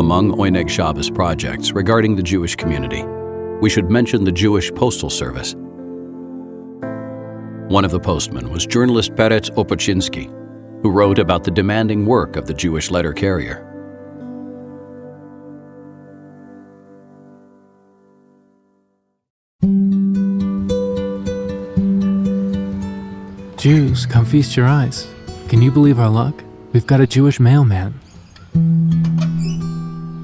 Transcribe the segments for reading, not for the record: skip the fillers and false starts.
Among Oneg Chabbat's projects regarding the Jewish community, we should mention the Jewish Postal Service. One of the postmen was journalist Peretz Opoczynski, who wrote about the demanding work of the Jewish letter carrier. Jews, come feast your eyes. Can you believe our luck? We've got a Jewish mailman.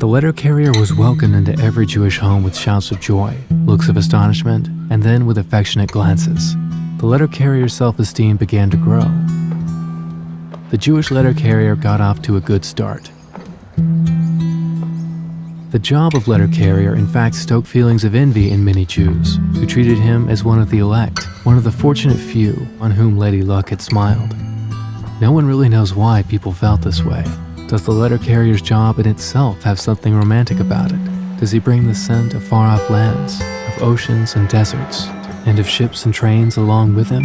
The letter carrier was welcomed into every Jewish home with shouts of joy, looks of astonishment, and then with affectionate glances. The letter carrier's self-esteem began to grow. The Jewish letter carrier got off to a good start. The job of letter carrier in fact stoked feelings of envy in many Jews, who treated him as one of the elect, one of the fortunate few on whom Lady Luck had smiled. No one really knows why people felt this way. Does the letter carrier's job in itself have something romantic about it? Does he bring the scent of far-off lands, of oceans and deserts, and of ships and trains along with him?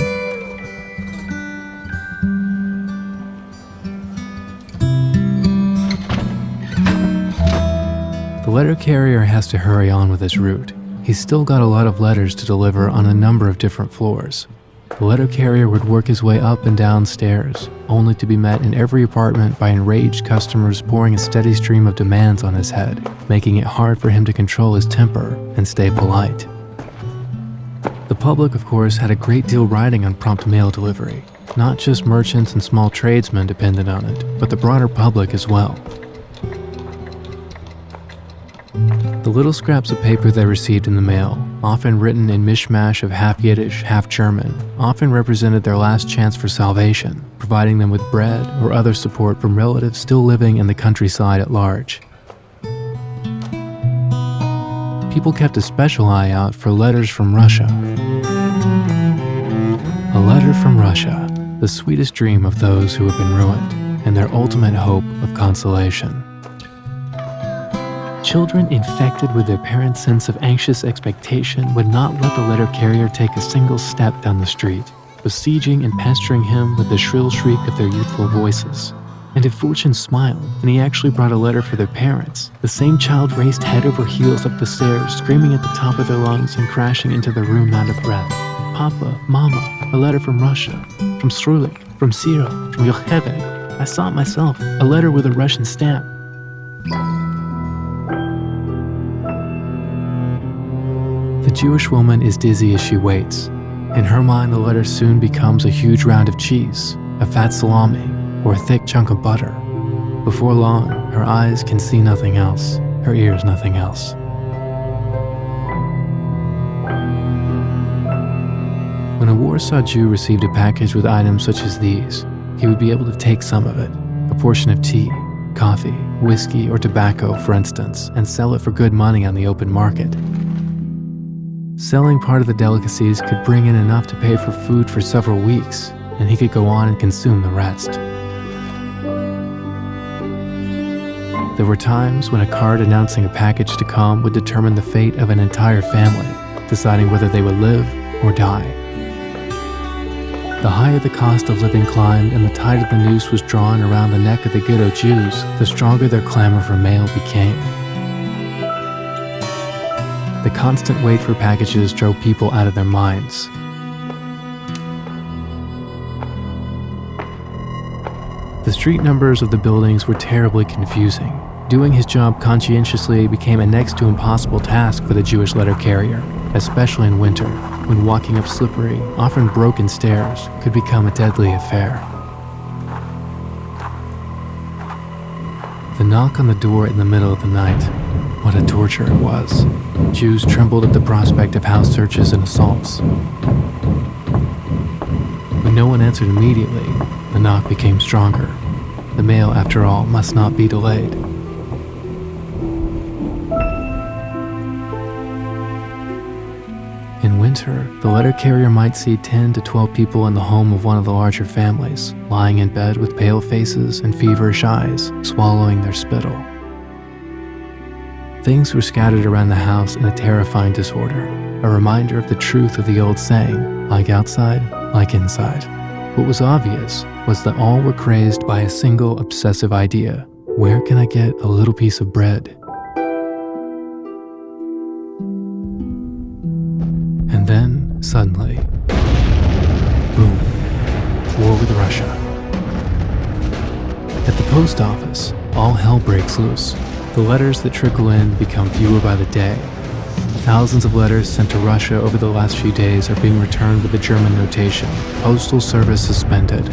The letter carrier has to hurry on with his route. He's still got a lot of letters to deliver on a number of different floors. The letter carrier would work his way up and down stairs, only to be met in every apartment by enraged customers pouring a steady stream of demands on his head, making it hard for him to control his temper and stay polite. The public, of course, had a great deal riding on prompt mail delivery. Not just merchants and small tradesmen depended on it, but the broader public as well. The little scraps of paper they received in the mail, often written in mishmash of half Yiddish, half German, often represented their last chance for salvation, providing them with bread or other support from relatives still living in the countryside at large. People kept a special eye out for letters from Russia. A letter from Russia, the sweetest dream of those who have been ruined, and their ultimate hope of consolation. Children infected with their parents' sense of anxious expectation would not let the letter carrier take a single step down the street, besieging and pestering him with the shrill shriek of their youthful voices. And if fortune smiled, and he actually brought a letter for their parents, the same child raced head over heels up the stairs, screaming at the top of their lungs and crashing into the room out of breath. Papa, Mama, a letter from Russia, from Strulik, from Cyril, from Yocheved. I saw it myself, a letter with a Russian stamp. The Jewish woman is dizzy as she waits. In her mind, the letter soon becomes a huge round of cheese, a fat salami, or a thick chunk of butter. Before long, her eyes can see nothing else, her ears nothing else. When a Warsaw Jew received a package with items such as these, he would be able to take some of it, a portion of tea, coffee, whiskey, or tobacco, for instance, and sell it for good money on the open market. Selling part of the delicacies could bring in enough to pay for food for several weeks, and he could go on and consume the rest. There were times when a card announcing a package to come would determine the fate of an entire family, deciding whether they would live or die. The higher the cost of living climbed and the tighter the noose was drawn around the neck of the Ghetto Jews, the stronger their clamor for mail became. The constant wait for packages drove people out of their minds. The street numbers of the buildings were terribly confusing. Doing his job conscientiously became a next to impossible task for the Jewish letter carrier, especially in winter, when walking up slippery, often broken stairs could become a deadly affair. The knock on the door in the middle of the night, what a torture it was. Jews trembled at the prospect of house searches and assaults. When no one answered immediately, the knock became stronger. The mail, after all, must not be delayed. In winter, the letter carrier might see 10 to 12 people in the home of one of the larger families, lying in bed with pale faces and feverish eyes, swallowing their spittle. Things were scattered around the house in a terrifying disorder, a reminder of the truth of the old saying, like outside, like inside. What was obvious was that all were crazed by a single obsessive idea, Where can I get a little piece of bread? And then, suddenly, boom, war with Russia. At the post office, all hell breaks loose. The letters that trickle in become fewer by the day. Thousands of letters sent to Russia over the last few days are being returned with the German notation, postal service suspended.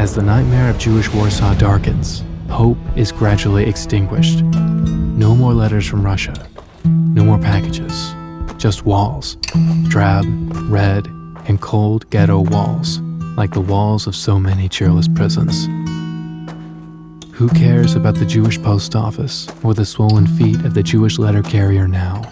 As the nightmare of Jewish Warsaw darkens, hope is gradually extinguished. No more letters from Russia. No more packages. Just walls. Drab, red, and cold ghetto walls, like the walls of so many cheerless prisons. Who cares about the Jewish post office or the swollen feet of the Jewish letter carrier now?